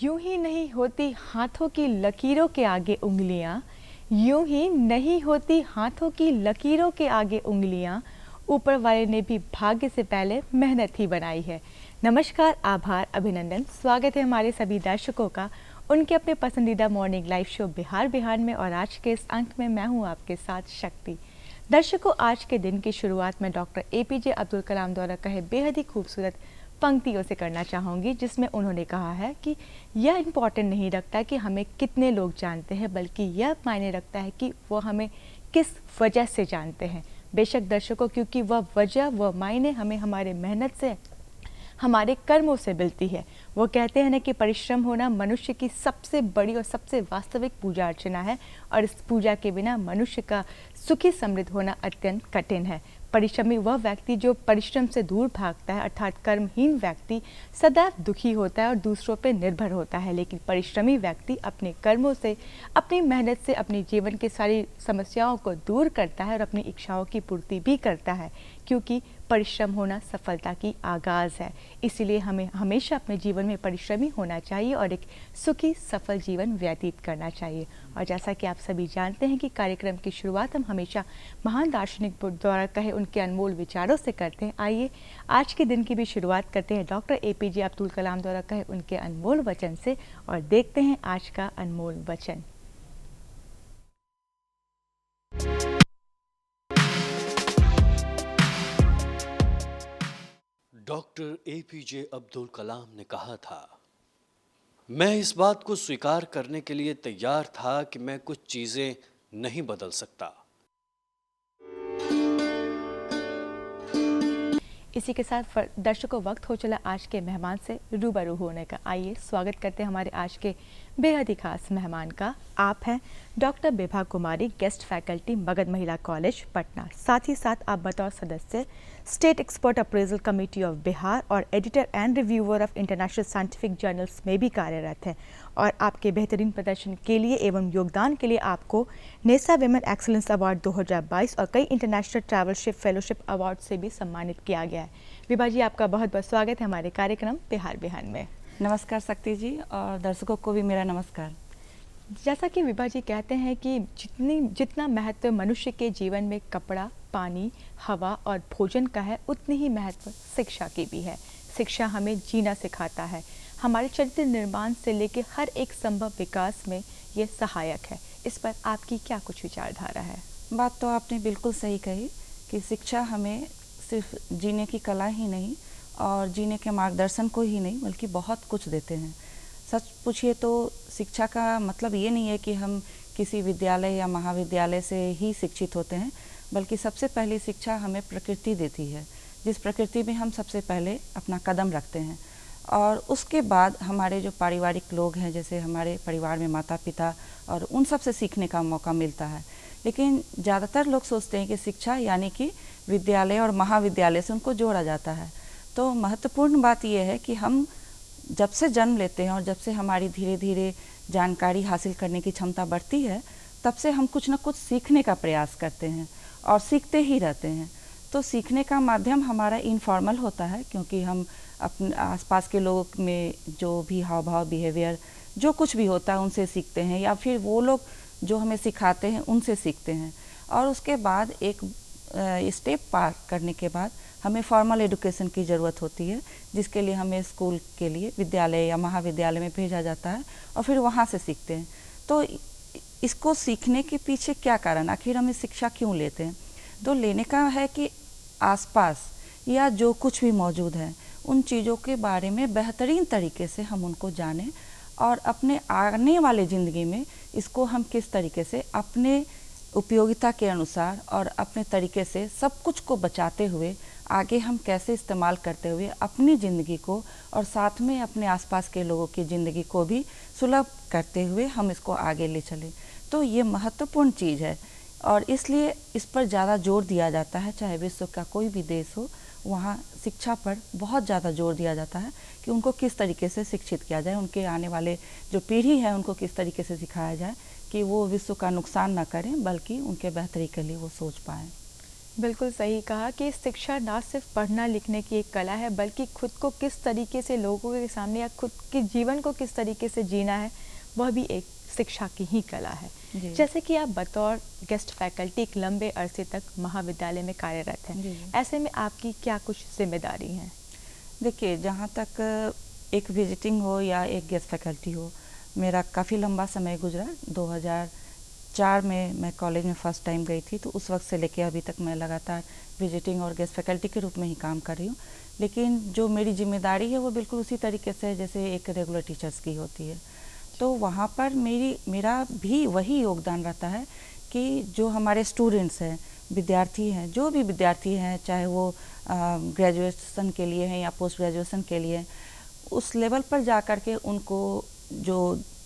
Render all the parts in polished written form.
यूं ही नहीं होती हाथों की लकीरों के आगे उंगलियां, यूं ही नहीं होती हाथों की लकीरों के आगे उंगलियां, ऊपर वाले ने भी भाग्य से पहले मेहनत ही बनाई है। नमस्कार, आभार, अभिनंदन, स्वागत है हमारे सभी दर्शकों का उनके अपने पसंदीदा morning live show Bihar Bihar में। और आज के इस अंक में मैं हूं आपके साथ शक्ति। दर्शकों, आज के दिन की शुरुआत में डॉक्टर एपीजे अब्दुल कलाम द्वारा कहे बेहद ही खूबसूरत पंक्तियों से करना चाहूँगी, जिसमें उन्होंने कहा है कि यह इम्पॉर्टेंट नहीं रखता कि हमें कितने लोग जानते हैं, बल्कि यह मायने रखता है कि वो हमें किस वजह से जानते हैं। बेशक दर्शकों, क्योंकि वह वजह, वह मायने हमें हमारे मेहनत से, हमारे कर्मों से मिलती है। वो कहते हैं ना कि परिश्रम होना मनुष्य की सबसे बड़ी और सबसे वास्तविक पूजा अर्चना है, और इस पूजा के बिना मनुष्य का सुखी समृद्ध होना अत्यंत कठिन है। परिश्रमी वह व्यक्ति जो परिश्रम से दूर भागता है, अर्थात कर्महीन व्यक्ति सदैव दुखी होता है और दूसरों पर निर्भर होता है। लेकिन परिश्रमी व्यक्ति अपने कर्मों से, अपनी मेहनत से अपने जीवन की सारी समस्याओं को दूर करता है और अपनी इच्छाओं की पूर्ति भी करता है, क्योंकि परिश्रम होना सफलता की आगाज़ है। इसीलिए हमें हमेशा अपने जीवन में परिश्रमी होना चाहिए और एक सुखी सफल जीवन व्यतीत करना चाहिए। और जैसा कि आप सभी जानते हैं कि कार्यक्रम की शुरुआत हम हमेशा महान दार्शनिक द्वारा कहे उनके अनमोल विचारों से करते हैं। आइए आज के दिन की भी शुरुआत करते हैं डॉक्टर एपीजे अब्दुल कलाम द्वारा कहे उनके अनमोल वचन से, और देखते हैं आज का अनमोल वचन। डॉक्टर एपीजे अब्दुल कलाम ने कहा था, मैं इस बात को स्वीकार करने के लिए तैयार था कि मैं कुछ चीजें नहीं बदल सकता। इसी के साथ दर्शकों, वक्त हो चला आज के मेहमान से रूबरू होने का। आइए स्वागत करते हैं हमारे आज के बेहद ही खास मेहमान का। आप हैं doctor Vibha Kumari, guest faculty, Magadh Mahila college, Patna. साथ ही साथ आप बतौर सदस्य state expert appraisal committee of Bihar और editor and reviewer of international scientific journals में भी कार्यरत हैं। और आपके बेहतरीन प्रदर्शन के लिए एवं योगदान के लिए आपको नेसा विमेन एक्सीलेंस अवार्ड 2022 और कई इंटरनेशनल ट्रैवलशिप फेलोशिप अवार्ड से भी सम्मानित किया गया है। विभा जी, आपका बहुत बहुत स्वागत है हमारे कार्यक्रम बिहार बिहार में। नमस्कार शक्ति जी, और दर्शकों को भी मेरा नमस्कार। जैसा कि विभा जी कहते हैं कि जितना महत्व मनुष्य के जीवन में कपड़ा, पानी, हवा और भोजन का है, उतनी ही महत्व शिक्षा की भी है। शिक्षा हमें जीना सिखाता है, हमारे चरित्र निर्माण से लेकर हर एक संभव विकास में ये सहायक है। इस पर आपकी क्या कुछ विचारधारा है? बात तो आपने बिल्कुल सही कही कि शिक्षा हमें सिर्फ जीने की कला ही नहीं और जीने के मार्गदर्शन को ही नहीं, बल्कि बहुत कुछ देते हैं। सच पूछिए तो शिक्षा का मतलब ये नहीं है कि हम किसी विद्यालय या महाविद्यालय से ही शिक्षित होते हैं, बल्कि सबसे पहली शिक्षा हमें प्रकृति देती है, जिस प्रकृति में हम सबसे पहले अपना कदम रखते हैं। और उसके बाद हमारे जो पारिवारिक लोग हैं, जैसे हमारे परिवार में माता पिता, और उन सब से सीखने का मौका मिलता है। लेकिन ज़्यादातर लोग सोचते हैं कि शिक्षा यानी कि विद्यालय और महाविद्यालय से उनको जोड़ा जाता है। तो महत्वपूर्ण बात यह है कि हम जब से जन्म लेते हैं और जब से हमारी धीरे धीरे जानकारी हासिल करने की क्षमता बढ़ती है, तब से हम कुछ न कुछ सीखने का प्रयास करते हैं और सीखते ही रहते हैं। तो सीखने का माध्यम हमारा इनफॉर्मल होता है, क्योंकि हम अपने आसपास के लोगों में जो भी हाव भाव, बिहेवियर, जो कुछ भी होता है उनसे सीखते हैं, या फिर वो लोग जो हमें सिखाते हैं उनसे सीखते हैं। और उसके बाद एक स्टेप पार करने के बाद हमें फॉर्मल एजुकेशन की ज़रूरत होती है, जिसके लिए हमें स्कूल के लिए विद्यालय या महाविद्यालय में भेजा जाता है और फिर वहाँ से सीखते हैं। तो इसको सीखने के पीछे क्या कारण, आखिर हम इस शिक्षा क्यों लेते हैं? तो लेने का है कि आसपास या जो कुछ भी मौजूद है उन चीज़ों के बारे में बेहतरीन तरीके से हम उनको जानें, और अपने आने वाले ज़िंदगी में इसको हम किस तरीके से अपने उपयोगिता के अनुसार और अपने तरीके से सब कुछ को बचाते हुए आगे हम कैसे इस्तेमाल करते हुए अपनी ज़िंदगी को और साथ में अपने आसपास के लोगों की ज़िंदगी को भी सुलभ करते हुए हम इसको आगे ले चलें। तो ये महत्वपूर्ण चीज़ है, और इसलिए इस पर ज़्यादा जोर दिया जाता है। चाहे विश्व का कोई भी देश हो, वहाँ शिक्षा पर बहुत ज़्यादा जोर दिया जाता है कि उनको किस तरीके से शिक्षित किया जाए, उनके आने वाले जो पीढ़ी है उनको किस तरीके से सिखाया जाए कि वो विश्व का नुकसान ना करें, बल्कि उनके बेहतरी के लिए वो सोच पाएँ। बिल्कुल सही कहा कि शिक्षा ना सिर्फ पढ़ना लिखने की एक कला है, बल्कि खुद को किस तरीके से लोगों के सामने या खुद के जीवन को किस तरीके से जीना है, वह भी एक शिक्षा की ही कला है। जी। जैसे कि आप बतौर गेस्ट फैकल्टी एक लंबे अरसे तक महाविद्यालय में कार्यरत हैं, जी। ऐसे में आपकी क्या कुछ जिम्मेदारी हैं? देखिए, जहाँ तक एक विजिटिंग हो या एक गेस्ट फैकल्टी हो, मेरा काफ़ी लंबा समय गुजरा। 2004 में मैं कॉलेज में फ़र्स्ट टाइम गई थी, तो उस वक्त से लेके अभी तक मैं लगातार विजिटिंग और गेस्ट फैकल्टी के रूप में ही काम कर रही हूँ। लेकिन जो मेरी जिम्मेदारी है वो बिल्कुल उसी तरीके से है जैसे एक रेगुलर टीचर्स की होती है। तो वहाँ पर मेरा भी वही योगदान रहता है कि जो हमारे स्टूडेंट्स हैं, विद्यार्थी हैं, जो भी विद्यार्थी हैं, चाहे वो ग्रेजुएशन के लिए हैं या पोस्ट ग्रेजुएशन के लिए, उस लेवल पर जा कर के उनको जो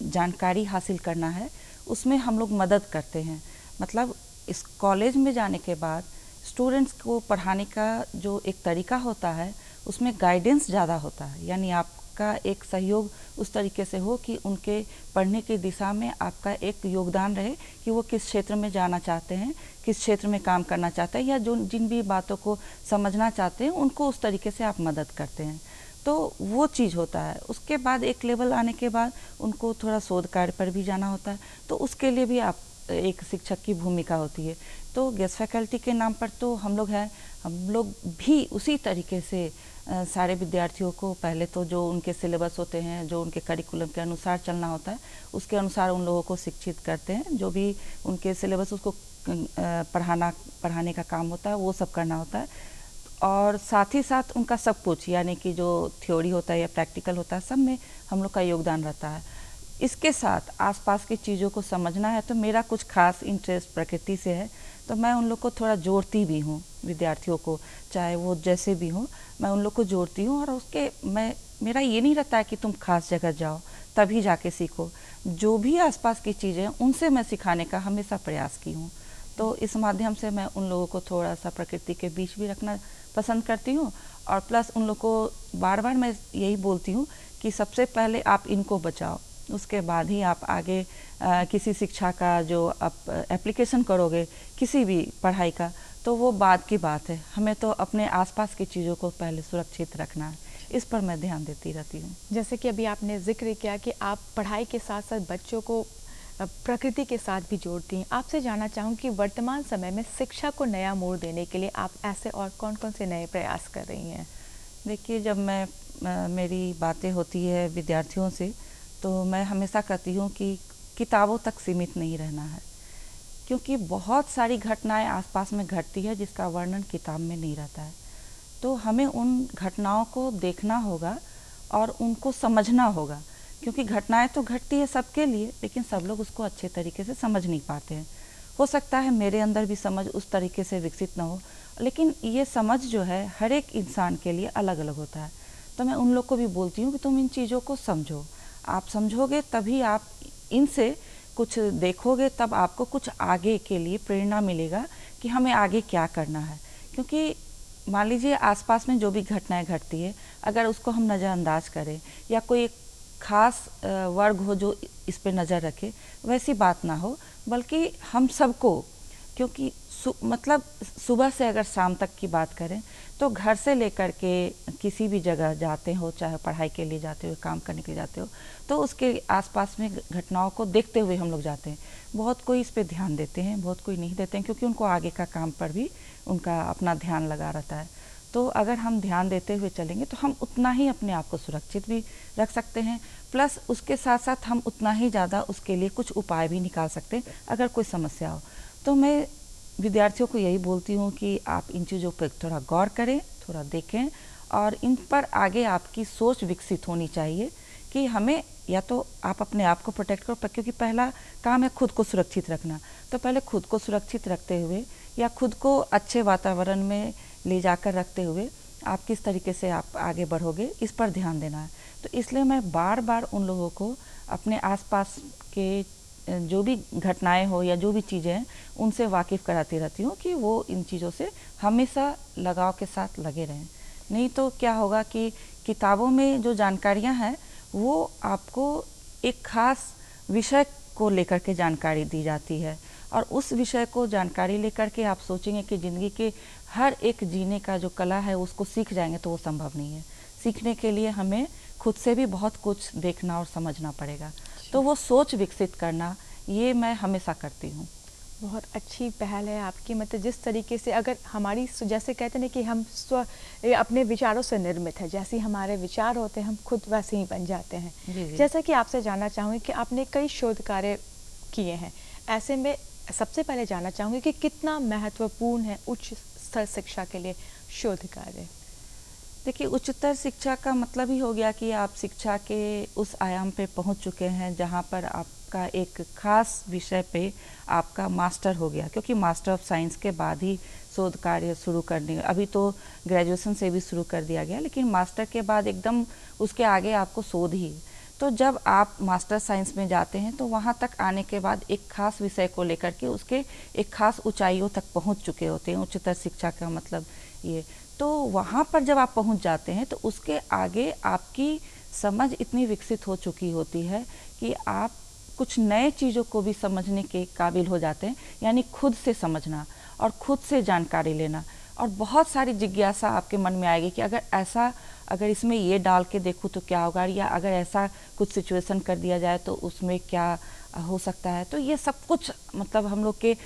जानकारी हासिल करना है उसमें हम लोग मदद करते हैं। मतलब इस कॉलेज में जाने के बाद स्टूडेंट्स को पढ़ाने का जो एक तरीका होता है उसमें गाइडेंस ज़्यादा होता है, यानी आपका एक सहयोग उस तरीके से हो कि उनके पढ़ने की दिशा में आपका एक योगदान रहे कि वो किस क्षेत्र में जाना चाहते हैं, किस क्षेत्र में काम करना चाहते हैं, या जो जिन भी बातों को समझना चाहते हैं उनको उस तरीके से आप मदद करते हैं। तो वो चीज़ होता है। उसके बाद एक लेवल आने के बाद उनको थोड़ा शोध कार्य पर भी जाना होता है, तो उसके लिए भी आप एक शिक्षक की भूमिका होती है। तो गेस्ट फैकल्टी के नाम पर तो हम लोग भी उसी तरीके से सारे विद्यार्थियों को पहले तो जो उनके सिलेबस होते हैं, जो उनके करिकुलम के अनुसार चलना होता है, उसके अनुसार उन लोगों को शिक्षित करते हैं। जो भी उनके सिलेबस उसको पढ़ाने का काम होता है वो सब करना होता है, और साथ ही साथ उनका सब कुछ, यानी कि जो थ्योरी होता है या प्रैक्टिकल होता है, सब में हम लोग का योगदान रहता है। इसके साथ आसपास की चीज़ों को समझना है तो मेरा कुछ खास इंटरेस्ट प्रकृति से है, तो मैं उन लोग को थोड़ा जोड़ती भी हूँ, विद्यार्थियों को, चाहे वो जैसे भी हों, मैं उन लोग को जोड़ती हूँ। और मेरा ये नहीं रहता है कि तुम खास जगह जाओ तभी जाके सीखो, जो भी आसपास की चीज़ें उनसे मैं सिखाने का हमेशा प्रयास की हूँ। तो इस माध्यम से मैं उन लोगों को थोड़ा सा प्रकृति के बीच भी रखना पसंद करती हूँ, और प्लस उन लोग को बार बार मैं यही बोलती हूँ कि सबसे पहले आप इनको बचाओ, उसके बाद ही आप आगे किसी शिक्षा का जो आप एप्लीकेशन करोगे किसी भी पढ़ाई का, तो वो बाद की बात है। हमें तो अपने आसपास की चीज़ों को पहले सुरक्षित रखना है, इस पर मैं ध्यान देती रहती हूँ। जैसे कि अभी आपने जिक्र किया कि आप पढ़ाई के साथ साथ बच्चों को प्रकृति के साथ भी जोड़ती हैं। आपसे जानना चाहूँ कि वर्तमान समय में शिक्षा को नया मोड़ देने के लिए आप ऐसे और कौन कौन से नए प्रयास कर रही हैं? देखिए, जब मेरी बातें होती है विद्यार्थियों से, तो मैं हमेशा कहती हूँ कि किताबों तक सीमित नहीं रहना है, क्योंकि बहुत सारी घटनाएं आसपास में घटती है जिसका वर्णन किताब में नहीं रहता है। तो हमें उन घटनाओं को देखना होगा और उनको समझना होगा, क्योंकि घटनाएं तो घटती है सबके लिए, लेकिन सब लोग उसको अच्छे तरीके से समझ नहीं पाते हैं। हो सकता है मेरे अंदर भी समझ उस तरीके से विकसित ना हो, लेकिन ये समझ जो है हर एक इंसान के लिए अलग अलग होता है। तो मैं उन लोग को भी बोलती हूँ कि तुम इन चीज़ों को समझो, आप समझोगे तभी आप इनसे कुछ देखोगे, तब आपको कुछ आगे के लिए प्रेरणा मिलेगा कि हमें आगे क्या करना है। क्योंकि मान लीजिए आसपास में जो भी घटनाएं घटती है, अगर उसको हम नज़रअंदाज करें या कोई खास वर्ग हो जो इस पे नज़र रखे, वैसी बात ना हो, बल्कि हम सबको, क्योंकि मतलब सुबह से अगर शाम तक की बात करें तो घर से लेकर के किसी भी जगह जाते हो, चाहे पढ़ाई के लिए जाते हो, काम करने के लिए जाते हो, तो उसके आसपास में घटनाओं को देखते हुए हम लोग जाते हैं। बहुत कोई इस पे ध्यान देते हैं, बहुत कोई नहीं देते हैं, क्योंकि उनको आगे का काम पर भी उनका अपना ध्यान लगा रहता है। तो अगर हम ध्यान देते हुए चलेंगे तो हम उतना ही अपने आप को सुरक्षित भी रख सकते हैं, प्लस उसके साथ साथ हम उतना ही ज़्यादा उसके लिए कुछ उपाय भी निकाल सकते हैं अगर कोई समस्या हो। तो मैं विद्यार्थियों को यही बोलती हूँ कि आप इन चीज़ों पर थोड़ा गौर करें, थोड़ा देखें, और इन पर आगे आपकी सोच विकसित होनी चाहिए कि हमें या तो आप अपने आप को प्रोटेक्ट करो, क्योंकि पहला काम है खुद को सुरक्षित रखना। तो पहले खुद को सुरक्षित रखते हुए या खुद को अच्छे वातावरण में ले जाकर रखते हुए आप किस तरीके से आप आगे बढ़ोगे, इस पर ध्यान देना है। तो इसलिए मैं बार बार उन लोगों को अपने आसपास के जो भी घटनाएं हो या जो भी चीज़ें हैं उनसे वाकिफ़ कराती रहती हूँ कि वो इन चीज़ों से हमेशा लगाव के साथ लगे रहें। नहीं तो क्या होगा कि किताबों में जो जानकारियाँ हैं वो आपको एक ख़ास विषय को लेकर के जानकारी दी जाती है, और उस विषय को जानकारी लेकर के आप सोचेंगे कि ज़िंदगी के हर एक जीने का जो कला है उसको सीख जाएंगे, तो वो संभव नहीं है। सीखने के लिए हमें खुद से भी बहुत कुछ देखना और समझना पड़ेगा। तो वो सोच विकसित करना, ये मैं हमेशा करती हूँ। बहुत अच्छी पहल है आपकी। मतलब जिस तरीके से अगर हमारी जैसे कहते हैं ना कि हम अपने विचारों से निर्मित है, जैसे हमारे विचार होते हैं हम खुद वैसे ही बन जाते हैं। जी। जैसा कि आपसे जानना चाहूँगी कि आपने कई शोध कार्य किए हैं, ऐसे में सबसे पहले जानना चाहूँगी कि कितना महत्वपूर्ण है उच्च स्तर शिक्षा के लिए शोध कार्य? देखिए, उच्चतर शिक्षा का मतलब ही हो गया कि आप शिक्षा के उस आयाम पे पहुंच चुके हैं जहां पर आपका एक खास विषय पे आपका मास्टर हो गया, क्योंकि मास्टर ऑफ साइंस के बाद ही शोध कार्य शुरू करने, अभी तो ग्रेजुएशन से भी शुरू कर दिया गया, लेकिन मास्टर के बाद एकदम उसके आगे आपको शोध ही। तो जब आप मास्टर साइंस में जाते हैं तो वहाँ तक आने के बाद एक खास विषय को लेकर के उसके एक खास ऊंचाइयों तक पहुँच चुके होते हैं। उच्चतर शिक्षा का मतलब ये, तो वहाँ पर जब आप पहुँच जाते हैं तो उसके आगे आपकी समझ इतनी विकसित हो चुकी होती है कि आप कुछ नए चीज़ों को भी समझने के काबिल हो जाते हैं, यानी खुद से समझना और खुद से जानकारी लेना। और बहुत सारी जिज्ञासा आपके मन में आएगी कि अगर इसमें ये डाल के देखूँ तो क्या होगा, या अगर ऐसा कुछ सिचुएशन कर दिया जाए तो उसमें क्या हो सकता है। तो ये सब कुछ मतलब हम लोग के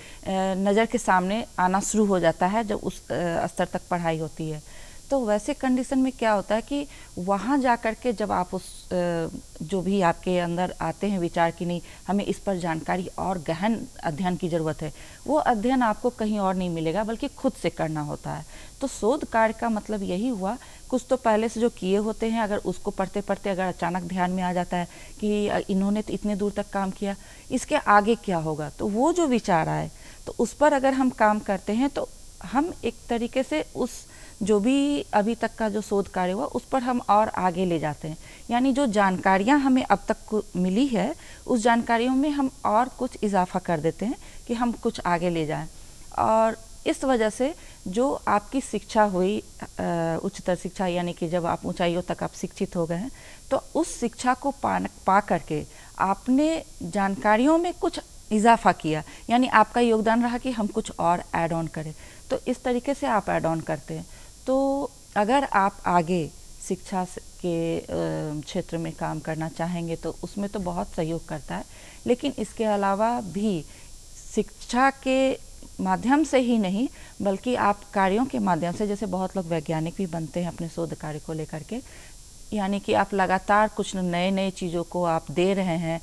नज़र के सामने आना शुरू हो जाता है जब उस स्तर तक पढ़ाई होती है। तो वैसे कंडीशन में क्या होता है कि वहाँ जा कर के जब आप उस जो भी आपके अंदर आते हैं विचार कि नहीं हमें इस पर जानकारी और गहन अध्ययन की ज़रूरत है, वो अध्ययन आपको कहीं और नहीं मिलेगा बल्कि खुद से करना होता है। तो शोध कार्य का मतलब यही हुआ, कुछ तो पहले से जो किए होते हैं, अगर उसको पढ़ते पढ़ते अगर अचानक ध्यान में आ जाता है कि इन्होंने तो इतने दूर तक काम किया, इसके आगे क्या होगा, तो वो जो विचार आए तो उस पर अगर हम काम करते हैं तो हम एक तरीके से उस जो भी अभी तक का जो शोध कार्य हुआ उस पर हम और आगे ले जाते हैं। यानी जो जानकारियां हमें अब तक मिली है उस जानकारियों में हम और कुछ इजाफा कर देते हैं कि हम कुछ आगे ले जाएं। और इस वजह से जो आपकी शिक्षा हुई उच्चतर शिक्षा, यानी कि जब आप ऊंचाइयों तक आप शिक्षित हो गए हैं, तो उस शिक्षा को पा करके आपने जानकारियों में कुछ इजाफा किया, यानी आपका योगदान रहा कि हम कुछ और ऐड ऑन करें। तो इस तरीके से आप ऐड ऑन करते हैं। तो अगर आप आगे शिक्षा के क्षेत्र में काम करना चाहेंगे तो उसमें तो बहुत सहयोग करता है, लेकिन इसके अलावा भी शिक्षा के माध्यम से ही नहीं बल्कि आप कार्यों के माध्यम से, जैसे बहुत लोग वैज्ञानिक भी बनते हैं अपने शोध कार्य को लेकर के, यानी कि आप लगातार कुछ नए नए चीज़ों को आप दे रहे हैं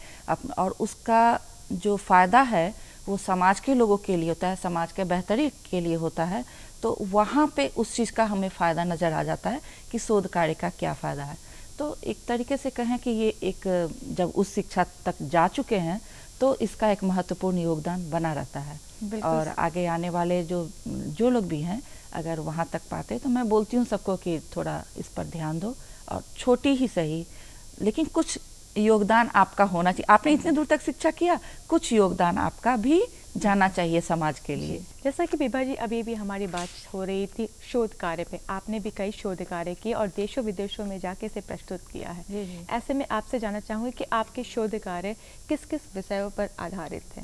और उसका जो फ़ायदा है वो समाज के लोगों के लिए होता है, समाज के बेहतरी के लिए होता है। तो वहाँ पे उस चीज़ का हमें फ़ायदा नज़र आ जाता है कि शोध कार्य का क्या फ़ायदा है। तो एक तरीके से कहें कि ये एक जब उस शिक्षा तक जा चुके हैं तो इसका एक महत्वपूर्ण योगदान बना रहता है। और आगे आने वाले जो लोग भी हैं अगर वहाँ तक पाते, तो मैं बोलती हूँ सबको कि थोड़ा इस पर ध्यान दो और छोटी ही सही लेकिन कुछ योगदान आपका होना चाहिए। आपने इतने दूर तक शिक्षा किया, कुछ योगदान आपका भी जाना चाहिए समाज के लिए। जैसा कि विभा जी अभी भी हमारी बात हो रही थी शोध कार्य पे, आपने भी कई शोध कार्य किए और देशों विदेशों में जाके इसे प्रस्तुत किया है। जी। ऐसे में आपसे जानना चाहूँगी कि आपके शोध कार्य किस किस विषयों पर आधारित थे?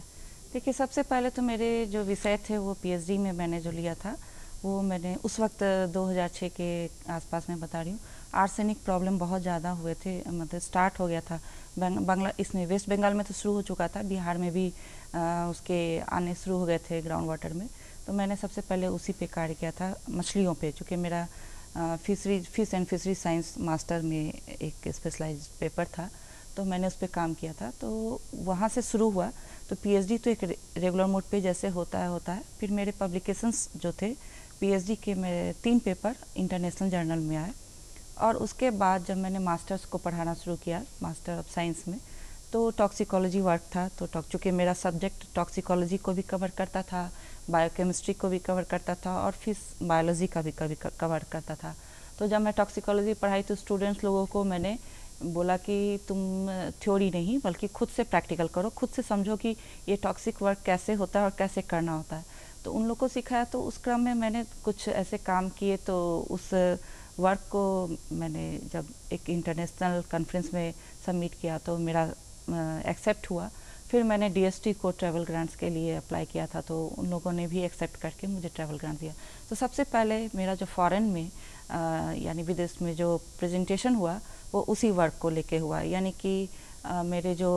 देखिए, सबसे पहले तो मेरे जो विषय थे वो पीएचडी में मैंने जो लिया था वो मैंने उस वक्त 2006 के आसपास में बता रही हूँ। आर्सेनिक प्रॉब्लम बहुत ज़्यादा हुए थे, मतलब स्टार्ट हो गया था इसमें वेस्ट बंगाल में तो शुरू हो चुका था, बिहार में भी उसके आने शुरू हो गए थे ग्राउंड वाटर में। तो मैंने सबसे पहले उसी पे कार्य किया था, मछलियों पे, चूँकि मेरा fish and fishery science master में एक स्पेशलाइज्ड पेपर था, तो मैंने उस पर काम किया था। तो वहाँ से शुरू हुआ। तो पीएचडी तो एक रेगुलर मोड पे जैसे होता है। फिर मेरे पब्लिकेशंस जो थे पीएचडी के, मेरे 3 पेपर इंटरनेशनल जर्नल में आए। और उसके बाद जब मैंने मास्टर्स को पढ़ाना शुरू किया, मास्टर ऑफ साइंस में, तो टॉक्सिकोलॉजी वर्क था। तो चूँकि मेरा सब्जेक्ट टॉक्सिकोलॉजी को भी कवर करता था, बायोकेमिस्ट्री को भी कवर करता था और फिर बायोलॉजी का भी कभी कवर करता था। तो जब मैं टॉक्सिकोलॉजी पढ़ाई तो स्टूडेंट्स लोगों को मैंने बोला कि तुम थ्योरी नहीं बल्कि खुद से प्रैक्टिकल करो, खुद से समझो कि ये टॉक्सिक वर्क कैसे होता है और कैसे करना होता है। तो उन लोगों को सिखाया। तो उस क्रम में मैंने कुछ ऐसे काम किए। तो उस वर्क को मैंने जब एक इंटरनेशनल कॉन्फ्रेंस में सबमिट किया तो मेरा एक्सेप्ट हुआ। फिर मैंने डीएसटी को ट्रैवल ग्रांट्स के लिए अप्लाई किया था, तो उन लोगों ने भी एक्सेप्ट करके मुझे ट्रैवल ग्रांट दिया। तो सबसे पहले मेरा जो फॉरेन में यानी विदेश में जो प्रेजेंटेशन हुआ वो उसी वर्क को लेके हुआ, यानी कि मेरे जो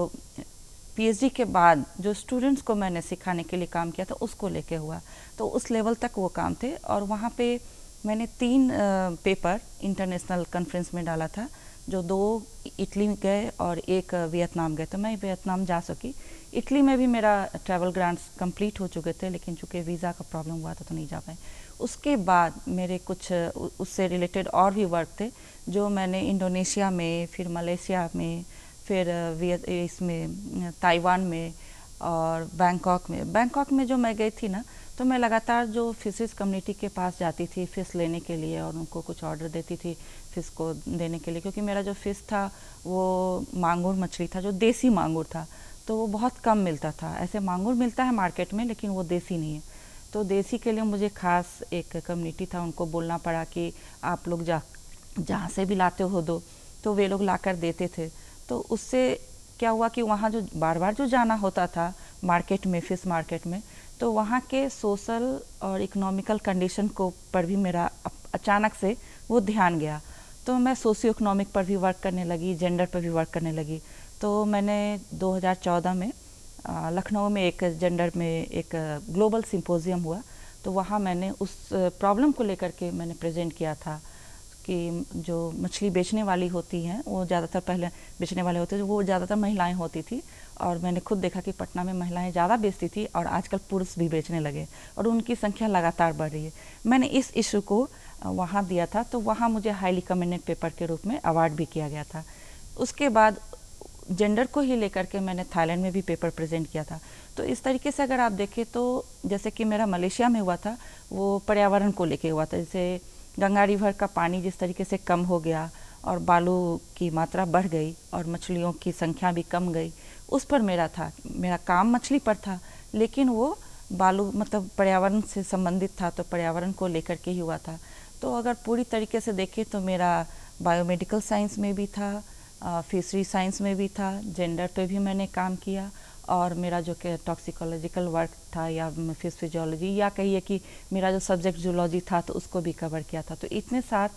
पीएचडी के बाद जो स्टूडेंट्स को मैंने सिखाने के लिए काम किया था उसको लेके हुआ। तो उस लेवल तक वो काम थे, और वहाँ पे मैंने 3 पेपर इंटरनेशनल कॉन्फ्रेंस में डाला था, जो 2 इटली में गए और 1 वियतनाम गए। तो मैं वियतनाम जा सकी। इटली में भी मेरा ट्रैवल ग्रांट्स कंप्लीट हो चुके थे, लेकिन चूँकि वीज़ा का प्रॉब्लम हुआ था तो नहीं जा पाए। उसके बाद मेरे कुछ उससे रिलेटेड और भी वर्क थे जो मैंने इंडोनेशिया में, फिर मलेशिया में, फिर इसमें ताइवान में और बैंकॉक में जो मैं गई थी ना, तो मैं लगातार जो फिशेस कम्युनिटी के पास जाती थी फ़िश लेने के लिए, और उनको कुछ ऑर्डर देती थी फ़िश को देने के लिए, क्योंकि मेरा जो फ़िश था वो मांगुर मछली था, जो देसी मांगुर था, तो वो बहुत कम मिलता था। ऐसे मांगुर मिलता है मार्केट में, लेकिन वो देसी नहीं है। तो देसी के लिए मुझे खास एक कम्युनिटी था, उनको बोलना पड़ा कि आप लोग जहाँ से भी लाते हो दो, तो वे लोग लाकर देते थे। तो उससे क्या हुआ कि वहाँ जो बार बार जो जाना होता था मार्केट में, फ़िश मार्केट में, तो वहाँ के सोशल और इकोनॉमिकल कंडीशन को पर भी मेरा अचानक से वो ध्यान गया। तो मैं सोशियो इकोनॉमिक पर भी वर्क करने लगी, जेंडर पर भी वर्क करने लगी। तो मैंने 2014 में लखनऊ में एक जेंडर में एक ग्लोबल सिंपोजियम हुआ, तो वहाँ मैंने उस प्रॉब्लम को लेकर के मैंने प्रेजेंट किया था कि जो मछली बेचने वाली होती हैं वो ज़्यादातर, पहले बेचने वाले होते थे वो ज़्यादातर महिलाएं होती थी, और मैंने खुद देखा कि पटना में महिलाएं ज़्यादा बेचती थी और आजकल पुरुष भी बेचने लगे और उनकी संख्या लगातार बढ़ रही है। मैंने इस इशू को वहाँ दिया था, तो वहाँ मुझे हाईली कमेंडेड पेपर के रूप में अवार्ड भी किया गया था। उसके बाद जेंडर को ही लेकर के मैंने थाईलैंड में भी पेपर प्रेजेंट किया था। तो इस तरीके से अगर आप देखें तो जैसे कि मेरा मलेशिया में हुआ था वो पर्यावरण को लेके हुआ था, जैसे गंगा रिवर का पानी जिस तरीके से कम हो गया और बालू की मात्रा बढ़ गई और मछलियों की संख्या भी कम गई, उस पर मेरा काम मछली पर था, लेकिन वो बालू मतलब पर्यावरण से संबंधित था, तो पर्यावरण को लेकर के ही हुआ था। तो अगर पूरी तरीके से देखें तो मेरा बायोमेडिकल साइंस में भी था, फिशरी साइंस में भी था, जेंडर पे भी मैंने काम किया, और मेरा जो कि टॉक्सिकोलॉजिकल वर्क था या फिश फिजियोलॉजी, या कहिए कि मेरा जो सब्जेक्ट जूलॉजी था तो उसको भी कवर किया था। तो इतने साथ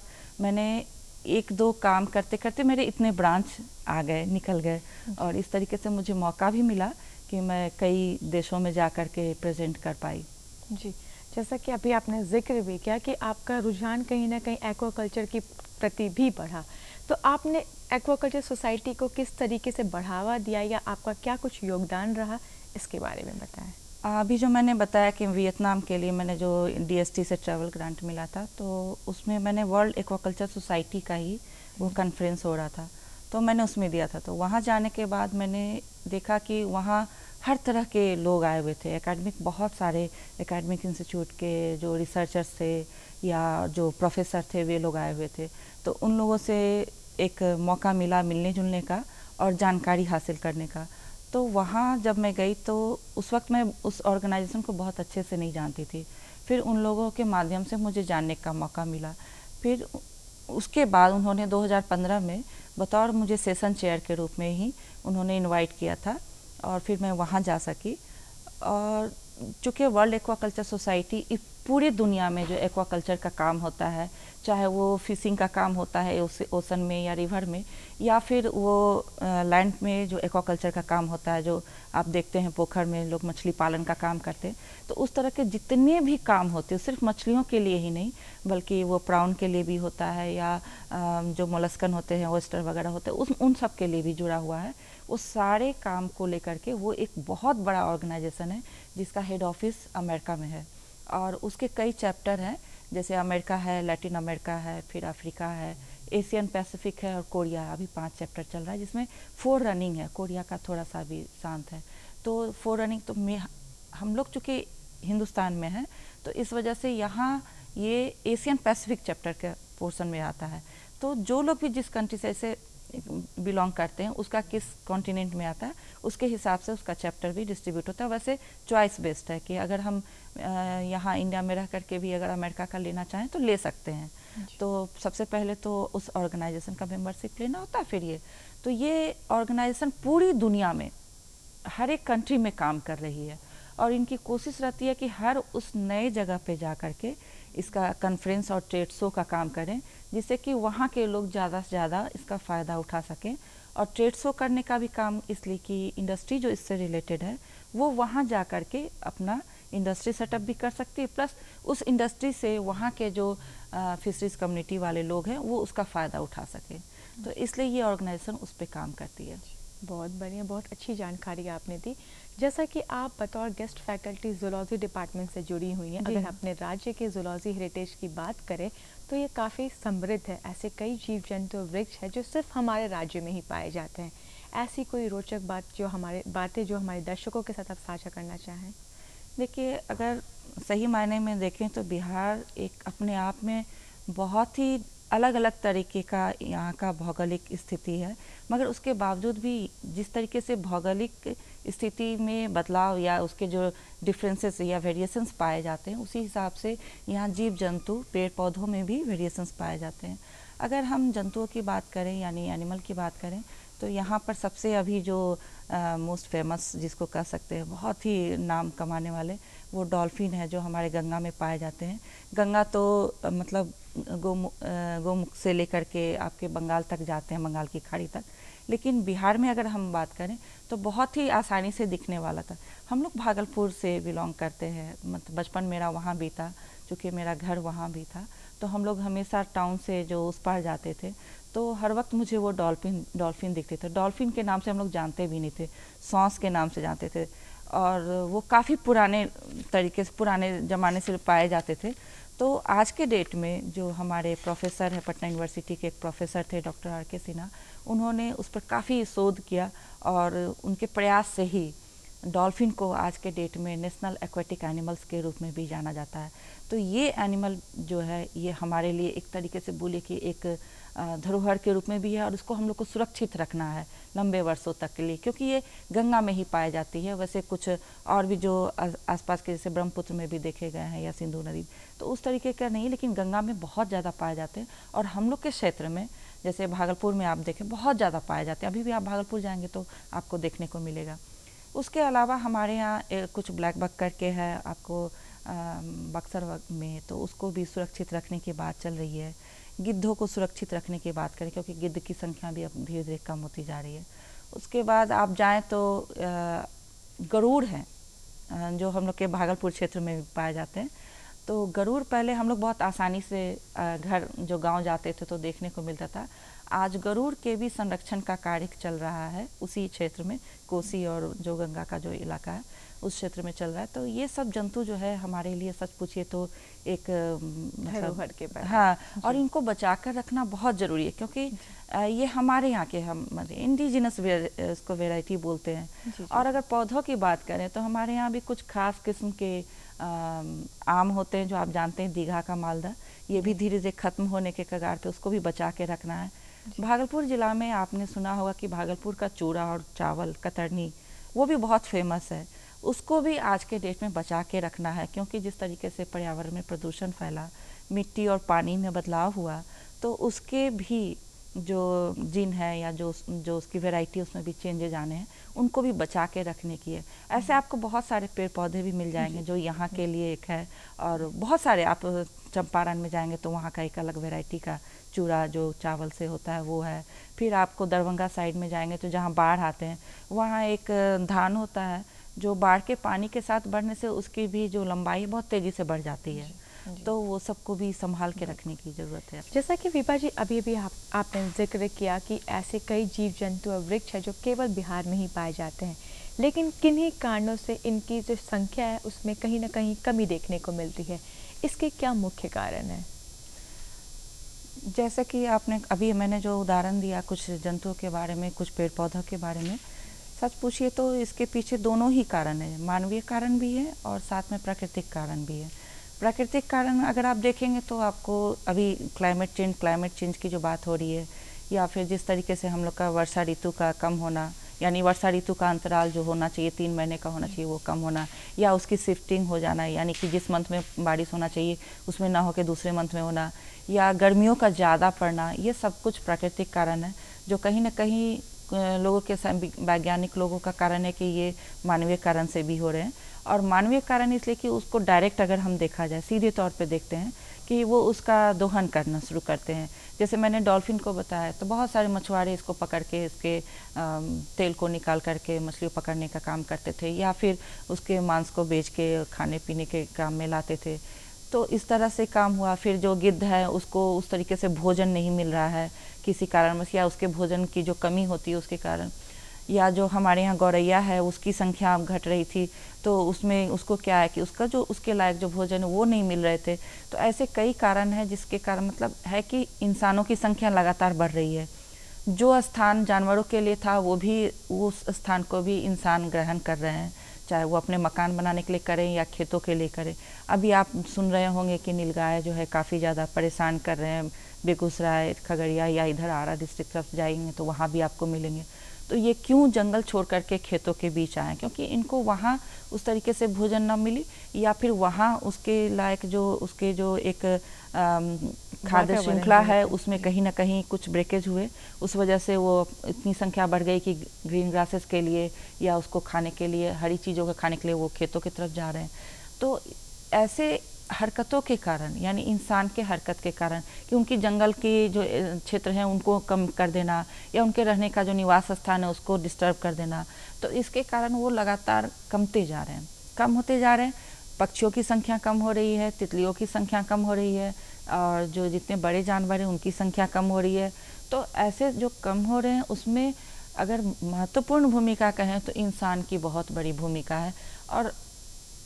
मैंने 1-2 काम करते करते मेरे इतने ब्रांच आ गए, निकल गए, और इस तरीके से मुझे मौका भी मिला कि मैं कई देशों में जा कर के प्रेजेंट कर पाई। जी, जैसा कि अभी आपने जिक्र भी किया कि आपका रुझान कहीं ना कहीं एक्वाकल्चर की प्रति भी बढ़ा, तो आपने एक्वाकल्चर सोसाइटी को किस तरीके से बढ़ावा दिया या आपका क्या कुछ योगदान रहा, इसके बारे में बताएं। अभी जो मैंने बताया कि वियतनाम के लिए मैंने जो डीएसटी से ट्रैवल ग्रांट मिला था, तो उसमें मैंने वर्ल्ड एक्वाकल्चर सोसाइटी का ही वो कॉन्फ्रेंस हो रहा था, तो मैंने उसमें दिया था। तो वहाँ जाने के बाद मैंने देखा कि वहाँ हर तरह के लोग आए हुए थे, एकेडमिक, बहुत सारे एकेडमिक इंस्टीट्यूट के जो रिसर्चर्स थे या जो प्रोफेसर थे वे लोग आए हुए थे। तो उन लोगों से एक मौका मिला मिलने जुलने का और जानकारी हासिल करने का। तो वहाँ जब मैं गई तो उस वक्त मैं उस ऑर्गेनाइजेशन को बहुत अच्छे से नहीं जानती थी, फिर उन लोगों के माध्यम से मुझे जानने का मौका मिला। फिर उसके बाद उन्होंने 2015 में बतौर मुझे सेशन चेयर के रूप में ही उन्होंने इनवाइट किया था, और फिर मैं वहाँ जा सकी। और चूँकि वर्ल्ड एक्वाकल्चर सोसाइटी पूरी दुनिया में जो एक्वाकल्चर का काम होता है, चाहे वो फिशिंग का काम होता है ओशन में या रिवर में, या फिर वो लैंड में जो एक्वाकल्चर का काम होता है, जो आप देखते हैं पोखर में लोग मछली पालन का काम करते हैं, तो उस तरह के जितने भी काम होते हैं सिर्फ मछलियों के लिए ही नहीं, बल्कि वो प्राउन के लिए भी होता है, या जो मोलस्कन होते हैं, ऑयस्टर वगैरह होते हैं, उन सब के लिए भी जुड़ा हुआ है। उस सारे काम को लेकर के वो एक बहुत बड़ा ऑर्गेनाइजेशन है जिसका हेड ऑफिस अमेरिका में है, और उसके कई चैप्टर हैं, जैसे अमेरिका है, लैटिन अमेरिका है, फिर अफ्रीका है, एशियन पैसिफिक है और कोरिया है। अभी 5 चैप्टर चल रहा है, जिसमें 4 रनिंग है। कोरिया का थोड़ा सा भी शांत है, तो 4 रनिंग। तो हम लोग चूँकि हिंदुस्तान में हैं, तो इस वजह से यहाँ ये एशियन पैसिफिक चैप्टर के पोर्शन में आता है। तो जो लोग भी जिस कंट्री से ऐसे बिलोंग करते हैं, उसका किस कॉन्टिनेंट में आता है, उसके हिसाब से उसका चैप्टर भी डिस्ट्रीब्यूट होता है। वैसे चॉइस बेस्ड है कि अगर हम यहाँ इंडिया में रह करके भी अगर अमेरिका का लेना चाहें तो ले सकते हैं। तो सबसे पहले तो उस ऑर्गेनाइजेशन का मेंबरशिप लेना होता है। फिर ये ऑर्गेनाइजेशन पूरी दुनिया में हर एक कंट्री में काम कर रही है और इनकी कोशिश रहती है कि हर उस नए जगह पे जा कर के इसका कॉन्फ्रेंस और ट्रेड शो का काम करें, जिससे कि वहाँ के लोग ज़्यादा से ज़्यादा इसका फ़ायदा उठा सकें। और ट्रेड शो करने का भी काम इसलिए कि इंडस्ट्री जो इससे रिलेटेड है वो वहाँ जा कर के अपना इंडस्ट्री सेटअप भी कर सकती है, प्लस उस इंडस्ट्री से वहाँ के जो फिशरीज कम्युनिटी वाले लोग हैं वो उसका फ़ायदा उठा सकें। तो इसलिए ये ऑर्गेनाइजेशन उस पर काम करती है। बहुत बढ़िया, बहुत अच्छी जानकारी आपने दी। जैसा कि आप बतौर गेस्ट फैकल्टी जूलॉजी डिपार्टमेंट से जुड़ी हुई हैं, अगर अपने राज्य के जूलॉजी हेरिटेज की बात करें तो ये काफ़ी समृद्ध है। ऐसे कई जीव जंतु वृक्ष है जो सिर्फ हमारे राज्य में ही पाए जाते हैं। ऐसी कोई रोचक बातें जो हमारे दर्शकों के साथ आप साझा करना चाहें? देखिए, अगर सही मायने में देखें तो बिहार एक अपने आप में बहुत ही अलग अलग तरीके का यहाँ का भौगोलिक स्थिति है, मगर उसके बावजूद भी जिस तरीके से भौगोलिक स्थिति में बदलाव या उसके जो डिफरेंसेस या वेरिएशंस पाए जाते हैं, उसी हिसाब से यहाँ जीव जंतु पेड़ पौधों में भी वेरिएशंस पाए जाते हैं। अगर हम जंतुओं की बात करें यानी एनिमल की बात करें तो यहाँ पर सबसे अभी जो मोस्ट फेमस जिसको कह सकते हैं, बहुत ही नाम कमाने वाले, वो डॉल्फिन है जो हमारे गंगा में पाए जाते हैं। गंगा तो मतलब गोमुख से लेकर के आपके बंगाल तक जाते हैं, बंगाल की खाड़ी तक। लेकिन बिहार में अगर हम बात करें तो बहुत ही आसानी से दिखने वाला था। हम लोग भागलपुर से बिलोंग करते हैं, मतलब बचपन मेरा वहाँ बीता, चूँकि मेरा घर वहाँ भी था, तो हम लोग हमेशा टाउन से जो उस पार जाते थे तो हर वक्त मुझे वो डॉल्फिन दिखते थे। डॉल्फिन के नाम से हम लोग जानते भी नहीं थे, सॉस के नाम से जानते थे, और वो काफ़ी पुराने तरीके से, पुराने ज़माने से पाए जाते थे। तो आज के डेट में जो हमारे प्रोफेसर हैं, पटना यूनिवर्सिटी के एक प्रोफेसर थे डॉक्टर R.K. सिन्हा, उन्होंने उस पर काफ़ी शोध किया और उनके प्रयास से ही डॉल्फिन को आज के डेट में नेशनल एक्वेटिक एनिमल्स के रूप में भी जाना जाता है। तो ये एनिमल जो है ये हमारे लिए एक तरीके से बोले कि एक धरोहर के रूप में भी है, और उसको हम लोग को सुरक्षित रखना है लंबे वर्षों तक के लिए, क्योंकि ये गंगा में ही पाई जाती है। वैसे कुछ और भी जो आसपास के जैसे ब्रह्मपुत्र में भी देखे गए हैं या सिंधु नदी, तो उस तरीके का नहीं, लेकिन गंगा में बहुत ज़्यादा पाए जाते हैं। और हम लोग के क्षेत्र में जैसे भागलपुर में आप देखें बहुत ज़्यादा पाए जाते हैं, अभी भी आप भागलपुर जाएंगे तो आपको देखने को मिलेगा। उसके अलावा हमारे यहाँ कुछ ब्लैक बक करके है आपको बक्सर में, तो उसको भी सुरक्षित रखने की बात चल रही है। गिद्धों को सुरक्षित रखने की बात करें, क्योंकि गिद्ध की संख्या भी अब धीरे धीरे कम होती जा रही है। उसके बाद आप जाएं तो गरुड़ हैं जो हम लोग के भागलपुर क्षेत्र में पाए जाते हैं। तो गरुड़ पहले हम लोग बहुत आसानी से घर जो गांव जाते थे तो देखने को मिलता था। आज गरुड़ के भी संरक्षण का कार्य चल रहा है उसी क्षेत्र में, कोसी और जो गंगा का जो इलाका है उस क्षेत्र में चल रहा है। तो ये सब जंतु जो है हमारे लिए सच पूछिए तो एक धरोहर के बारे में। हाँ, और इनको बचा कर रखना बहुत ज़रूरी है, क्योंकि ये हमारे यहाँ के हम इंडिजिनस इसको वेराइटी बोलते हैं। जी। और अगर पौधों की बात करें तो हमारे यहाँ भी कुछ खास किस्म के आम होते हैं जो आप जानते हैं, दीघा का मालदा, ये भी धीरे धीरे ख़त्म होने के कगार पे, उसको भी बचा के रखना है। भागलपुर ज़िला में आपने सुना होगा कि भागलपुर का चूड़ा और चावल कतरनी वो भी बहुत फेमस है, उसको भी आज के डेट में बचा के रखना है। क्योंकि जिस तरीके से पर्यावरण में प्रदूषण फैला, मिट्टी और पानी में बदलाव हुआ, तो उसके भी जो जीन है या जो उसकी वैरायटी उसमें भी चेंजेज आने हैं, उनको भी बचा के रखने की है। ऐसे आपको बहुत सारे पेड़ पौधे भी मिल जाएंगे जो यहाँ के लिए एक है, और बहुत सारे आप चंपारण में जाएंगे तो वहाँ का एक अलग वैरायटी का चूड़ा जो चावल से होता है वो है। फिर आपको दरभंगा साइड में जाएंगे तो जहाँ बाढ़ आते हैं वहाँ एक धान होता है जो बाढ़ के पानी के साथ बढ़ने से उसकी भी जो लंबाई बहुत तेज़ी से बढ़ जाती है। तो वो सबको भी संभाल के रखने की ज़रूरत है। जैसा कि विभा जी अभी भी आपने जिक्र किया कि ऐसे कई जीव जंतु और वृक्ष है जो केवल बिहार में ही पाए जाते हैं, लेकिन किन्हीं कारणों से इनकी जो संख्या है उसमें कहीं ना कहीं कमी देखने को मिलती है। इसके क्या मुख्य कारण है? जैसे कि आपने अभी मैंने जो उदाहरण दिया कुछ जंतुओं के बारे में, कुछ पेड़ पौधों के बारे में, सच पूछिए तो इसके पीछे दोनों ही कारण है, मानवीय कारण भी है और साथ में प्राकृतिक कारण भी है। प्राकृतिक कारण अगर आप देखेंगे तो आपको अभी क्लाइमेट चेंज की जो बात हो रही है, या फिर जिस तरीके से हम लोग का वर्षा ऋतु का कम होना, यानी वर्षा ऋतु का अंतराल जो होना चाहिए 3 महीने का होना चाहिए वो कम होना, या उसकी शिफ्टिंग हो जाना, यानी कि जिस मंथ में बारिश होना चाहिए उसमें ना होकर दूसरे मंथ में होना, या गर्मियों का ज़्यादा पड़ना, ये सब कुछ प्राकृतिक कारण है जो कहीं ना कहीं लोगों के वैज्ञानिक लोगों का कारण है कि ये मानवीय कारण से भी हो रहे हैं। और मानवीय कारण इसलिए कि उसको डायरेक्ट अगर हम देखा जाए, सीधे तौर पे देखते हैं कि वो उसका दोहन करना शुरू करते हैं। जैसे मैंने डॉल्फिन को बताया, तो बहुत सारे मछुआरे इसको पकड़ के इसके तेल को निकाल करके मछली पकड़ने का काम करते थे, या फिर उसके मांस को बेच के खाने पीने के काम में लाते थे। तो इस तरह से काम हुआ। फिर जो गिद्ध है उसको उस तरीके से भोजन नहीं मिल रहा है किसी कारणवश, या उसके भोजन की जो कमी होती है उसके कारण, या जो हमारे यहाँ गौरैया है उसकी संख्या घट रही थी, तो उसमें उसको क्या है कि उसका जो उसके लायक जो भोजन है वो नहीं मिल रहे थे। तो ऐसे कई कारण हैं जिसके कारण मतलब है कि इंसानों की संख्या लगातार बढ़ रही है। जो स्थान जानवरों के लिए था वो भी, उस स्थान को भी इंसान ग्रहण कर रहे हैं, चाहे वो अपने मकान बनाने के लिए करें या खेतों के लिए करें। अभी आप सुन रहे होंगे कि नीलगाय जो है काफ़ी ज़्यादा परेशान कर रहे हैं। बेगूसराय, खगड़िया या इधर आरा डिस्ट्रिक्ट तरफ जाएंगे तो वहाँ भी आपको मिलेंगे। तो ये क्यों जंगल छोड़ करके खेतों के बीच आए? क्योंकि इनको वहाँ उस तरीके से भोजन न मिली, या फिर वहाँ उसके लायक जो उसके जो एक खाद्य श्रृंखला है उसमें कहीं ना कहीं कुछ ब्रेकेज हुए। उस वजह से वो इतनी संख्या बढ़ गई कि ग्रीन ग्रासेस के लिए या उसको खाने के लिए, हरी चीज़ों को खाने के लिए वो खेतों की तरफ जा रहे हैं। तो ऐसे हरकतों के कारण, यानी इंसान के हरकत के कारण, कि उनकी जंगल के जो क्षेत्र हैं उनको कम कर देना, या उनके रहने का जो निवास स्थान है उसको डिस्टर्ब कर देना, तो इसके कारण वो लगातार कमते जा रहे हैं, कम होते जा रहे हैं। पक्षियों की संख्या कम हो रही है, तितलियों की संख्या कम हो रही है, और जो जितने बड़े जानवर हैं उनकी संख्या कम हो रही है। तो ऐसे जो कम हो रहे हैं उसमें अगर महत्वपूर्ण भूमिका कहें तो इंसान की बहुत बड़ी भूमिका है। और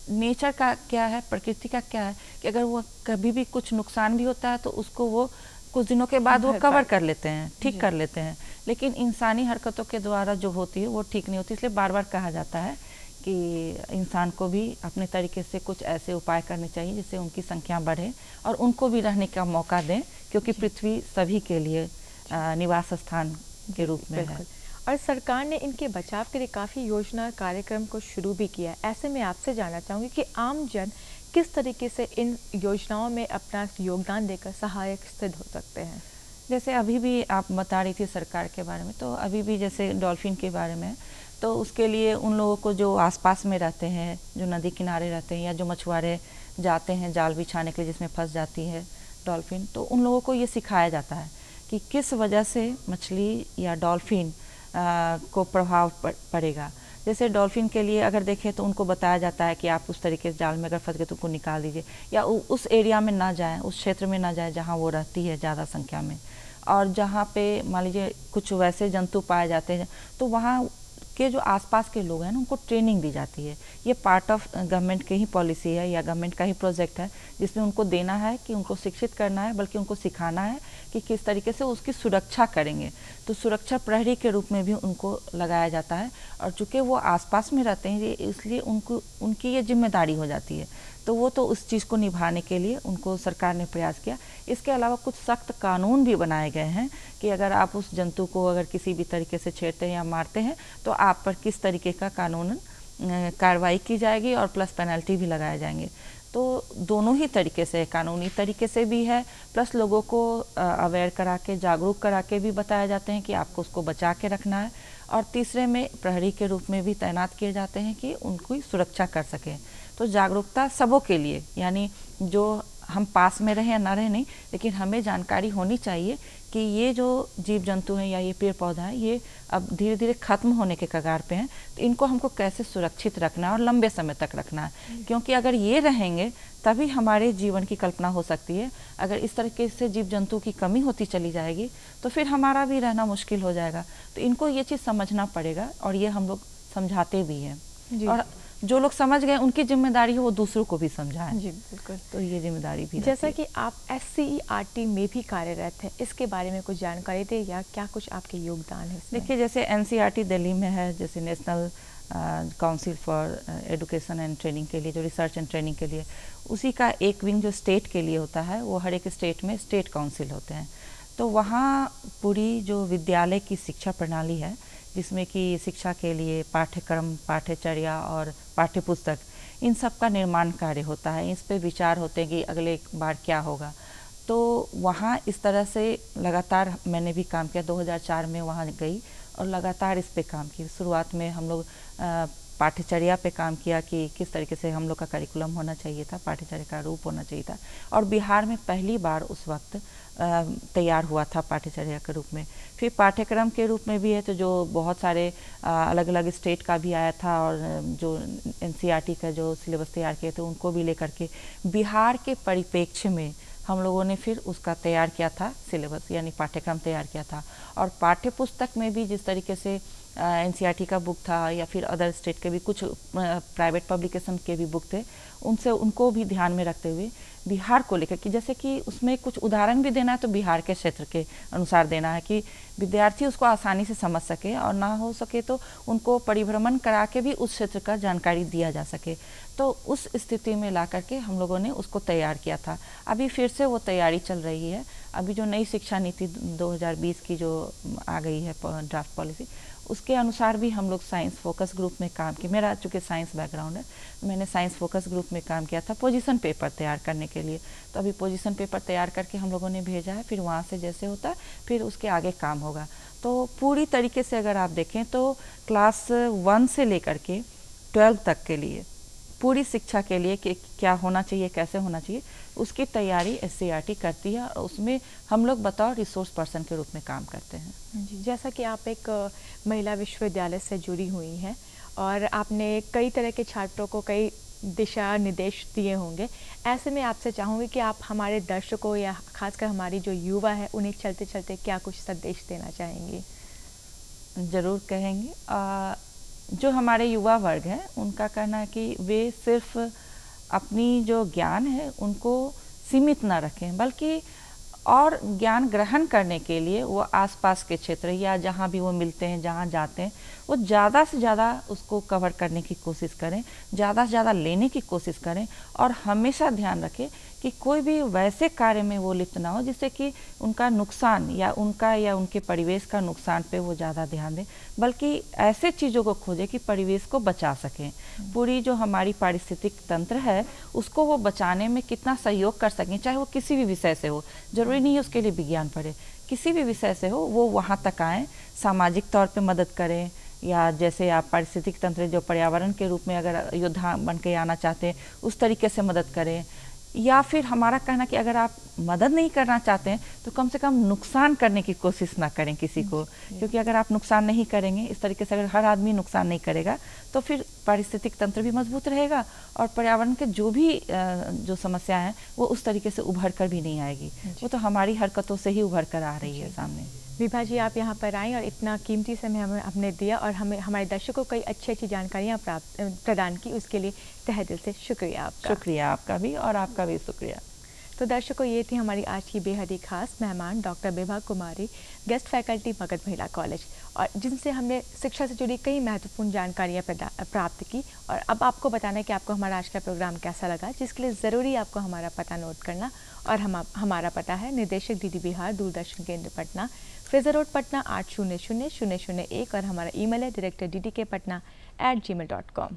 नेचर का क्या है, प्रकृति का क्या है कि अगर वो कभी भी कुछ नुकसान भी होता है तो उसको वो कुछ दिनों के बाद वो कवर कर लेते हैं, ठीक कर लेते हैं। लेकिन इंसानी हरकतों के द्वारा जो होती है वो ठीक नहीं होती। इसलिए बार बार कहा जाता है कि इंसान को भी अपने तरीके से कुछ ऐसे उपाय करने चाहिए जिससे उनकी संख्या बढ़े और उनको भी रहने का मौका दें, क्योंकि पृथ्वी सभी के लिए निवास स्थान के रूप में है। और सरकार ने इनके बचाव के लिए काफ़ी योजना कार्यक्रम को शुरू भी किया है। ऐसे में आपसे जानना चाहूँगी कि आम जन किस तरीके से इन योजनाओं में अपना योगदान देकर सहायक सिद्ध हो सकते हैं? जैसे अभी भी आप बता रही थी सरकार के बारे में, तो अभी भी जैसे डॉल्फिन के बारे में, तो उसके लिए उन लोगों को जो आसपास में रहते हैं, जो नदी किनारे रहते हैं, या जो मछुआरे जाते हैं जाल बिछाने के लिए जिसमें फंस जाती है डॉल्फिन, तो उन लोगों को ये सिखाया जाता है कि किस वजह से मछली या डॉल्फिन को प्रभाव पड़ेगा। जैसे डॉल्फिन के लिए अगर देखें तो उनको बताया जाता है कि आप उस तरीके से जाल में अगर फंस गए तो उनको निकाल दीजिए, या उस एरिया में ना जाएं, उस क्षेत्र में ना जाएं जहां वो रहती है ज़्यादा संख्या में। और जहां पे मान लीजिए कुछ वैसे जंतु पाए जाते हैं तो वहां के जो आसपास के लोग हैं ना उनको ट्रेनिंग दी जाती है। ये पार्ट ऑफ गवर्नमेंट की ही पॉलिसी है या गवर्नमेंट का ही प्रोजेक्ट है, जिसमें उनको देना है कि उनको शिक्षित करना है, बल्कि उनको सिखाना है कि किस तरीके से उसकी सुरक्षा करेंगे। तो सुरक्षा प्रहरी के रूप में भी उनको लगाया जाता है, और चूँकि वो आसपास में रहते हैं इसलिए उनकी ये जिम्मेदारी हो जाती है। तो वो तो उस चीज़ को निभाने के लिए उनको सरकार ने प्रयास किया। इसके अलावा कुछ सख्त कानून भी बनाए गए हैं कि अगर आप उस जंतु को अगर किसी भी तरीके से छेड़ते हैं या मारते हैं तो आप पर किस तरीके का कानूनन कार्रवाई की जाएगी और प्लस पेनल्टी भी लगाए जाएंगे। तो दोनों ही तरीके से, कानूनी तरीके से भी है, प्लस लोगों को अवेयर करा के, जागरूक करा के भी बताया जाते हैं कि आपको उसको बचा के रखना है। और तीसरे में प्रहरी के रूप में भी तैनात किए जाते हैं कि उनकी सुरक्षा कर सकें। तो जागरूकता सबों के लिए, यानी जो हम पास में रहें या ना रहें नहीं, लेकिन हमें जानकारी होनी चाहिए कि ये जो जीव जंतु हैं या ये पेड़ पौधा है ये अब धीरे धीरे ख़त्म होने के कगार पे हैं। तो इनको हमको कैसे सुरक्षित रखना है और लंबे समय तक रखना है, क्योंकि अगर ये रहेंगे तभी हमारे जीवन की कल्पना हो सकती है। अगर इस तरीके से जीव जंतु की कमी होती चली जाएगी तो फिर हमारा भी रहना मुश्किल हो जाएगा। तो इनको ये चीज़ समझना पड़ेगा, और ये हम लोग समझाते भी हैं। और जो लोग समझ गए उनकी जिम्मेदारी है वो दूसरों को भी समझाएं। जी बिल्कुल। तो ये जिम्मेदारी भी जैसा कि आप SCERT में भी कार्यरत हैं, इसके बारे में कुछ जानकारी दें या क्या कुछ आपके योगदान है इसमें? देखिए, जैसे NCERT दिल्ली में है, जैसे national council for education and training के लिए, जो रिसर्च एंड ट्रेनिंग के लिए, उसी का एक विंग जो स्टेट के लिए होता है, वो हर एक स्टेट में स्टेट काउंसिल होते हैं। तो वहाँ पूरी जो विद्यालय की शिक्षा प्रणाली है, जिसमें कि शिक्षा के लिए पाठ्यक्रम, पाठ्यचर्या और पाठ्यपुस्तक, इन सब का निर्माण कार्य होता है। इस पे विचार होते हैं कि अगले बार क्या होगा। तो वहाँ इस तरह से लगातार मैंने भी काम किया। 2004 में वहाँ गई और लगातार इस पे काम किया। शुरुआत में हम लोग पाठ्यचर्या पे काम किया कि किस तरीके से हम लोग का करिकुलम होना चाहिए था, पाठ्यचर्या का रूप होना चाहिए था। और बिहार में पहली बार उस वक्त तैयार हुआ था पाठ्यचर्या के रूप में। फिर पाठ्यक्रम के रूप में भी है तो जो बहुत सारे अलग अलग स्टेट का भी आया था और जो एनसीईआरटी का जो सिलेबस तैयार किए थे उनको भी लेकर के बिहार के परिप्रेक्ष्य में हम लोगों ने फिर उसका तैयार किया था सिलेबस, यानी पाठ्यक्रम तैयार किया था। और पाठ्य पुस्तक में भी जिस तरीके से एनसीईआरटी का बुक था या फिर अदर स्टेट के भी कुछ प्राइवेट पब्लिकेशन के भी बुक थे, उनको भी ध्यान में रखते हुए बिहार को लेकर कि जैसे कि उसमें कुछ उदाहरण भी देना है तो बिहार के क्षेत्र के अनुसार देना है कि विद्यार्थी उसको आसानी से समझ सके और ना हो सके तो उनको परिभ्रमण करा के भी उस क्षेत्र का जानकारी दिया जा सके। तो उस स्थिति में ला करके हम लोगों ने उसको तैयार किया था। अभी फिर से वो तैयारी चल रही है। अभी जो नई शिक्षा नीति 2020 की जो आ गई है ड्राफ्ट पॉलिसी, उसके अनुसार भी हम लोग साइंस फोकस ग्रुप में काम किया। मेरा चूँकि साइंस बैकग्राउंड है, मैंने साइंस फोकस ग्रुप में काम किया था पोजीशन पेपर तैयार करने के लिए। तो अभी पोजीशन पेपर तैयार करके हम लोगों ने भेजा है, फिर वहाँ से जैसे होता है फिर उसके आगे काम होगा। तो पूरी तरीके से अगर आप देखें तो क्लास 1 से लेकर के 12 तक के लिए पूरी शिक्षा के लिए कि क्या होना चाहिए, कैसे होना चाहिए, उसकी तैयारी एससीईआरटी करती है और उसमें हम लोग बतौर रिसोर्स पर्सन के रूप में काम करते हैं। जी, जैसा कि आप एक महिला विश्वविद्यालय से जुड़ी हुई हैं और आपने कई तरह के छात्रों को कई दिशा निर्देश दिए होंगे, ऐसे में आपसे चाहूँगी कि आप हमारे दर्शकों या खासकर हमारी जो युवा है उन्हें चलते चलते क्या कुछ संदेश देना चाहेंगी? ज़रूर कहेंगे। जो हमारे युवा वर्ग हैं उनका कहना है कि वे सिर्फ अपनी जो ज्ञान है उनको सीमित ना रखें, बल्कि और ज्ञान ग्रहण करने के लिए वो आसपास के क्षेत्र या जहाँ भी वो मिलते हैं, जहाँ जाते हैं, वो ज़्यादा से ज़्यादा उसको कवर करने की कोशिश करें, ज़्यादा से ज़्यादा लेने की कोशिश करें और हमेशा ध्यान रखें कि कोई भी वैसे कार्य में वो लिप्त ना हो जिससे कि उनका नुकसान या उनके परिवेश का नुकसान पे वो ज़्यादा ध्यान दें, बल्कि ऐसे चीज़ों को खोजें कि परिवेश को बचा सकें। पूरी जो हमारी पारिस्थितिक तंत्र है उसको वो बचाने में कितना सहयोग कर सकें, चाहे वो किसी भी विषय से हो, ज़रूरी नहीं है उसके लिए विज्ञान पढ़े, किसी भी विषय से हो, वो वहाँ तक आएँ, सामाजिक तौर पे मदद करें। या जैसे आप पारिस्थितिक तंत्र जो पर्यावरण के रूप में अगर योद्धा बन के आना चाहते हैं उस तरीके से मदद करें। या फिर हमारा कहना कि अगर आप मदद नहीं करना चाहते हैं तो कम से कम नुकसान करने की कोशिश ना करें किसी को, क्योंकि अगर आप नुकसान नहीं करेंगे, इस तरीके से अगर हर आदमी नुकसान नहीं करेगा तो फिर पारिस्थितिक तंत्र भी मजबूत रहेगा और पर्यावरण के जो भी जो समस्याएं हैं वो उस तरीके से उभर कर भी नहीं आएगी। वो तो हमारी हरकतों से ही उभर कर आ रही है सामने। विभा जी, आप यहाँ पर आएँ और इतना कीमती समय हमें आपने दिया और हमें हमारे दर्शकों को कई अच्छी जानकारियाँ प्रदान की, उसके लिए तहे दिल से शुक्रिया आपका। शुक्रिया आपका भी और आपका भी शुक्रिया। तो दर्शकों, ये थी हमारी आज की बेहद ही खास मेहमान doctor Vibha Kumari, guest faculty Magadh Mahila college, और जिनसे हमने शिक्षा से जुड़ी कई महत्वपूर्ण जानकारियाँ प्राप्त की। और अब आपको बताना है कि आपको हमारा आज का प्रोग्राम कैसा लगा, जिसके लिए ज़रूरी आपको हमारा पता नोट करना। और हमारा पता है निदेशक डीडी बिहार, दूरदर्शन केंद्र पटना, फ्रेजर रोड पटना 800001, और हमारा ईमेल है director ddkpatna@gmail.com।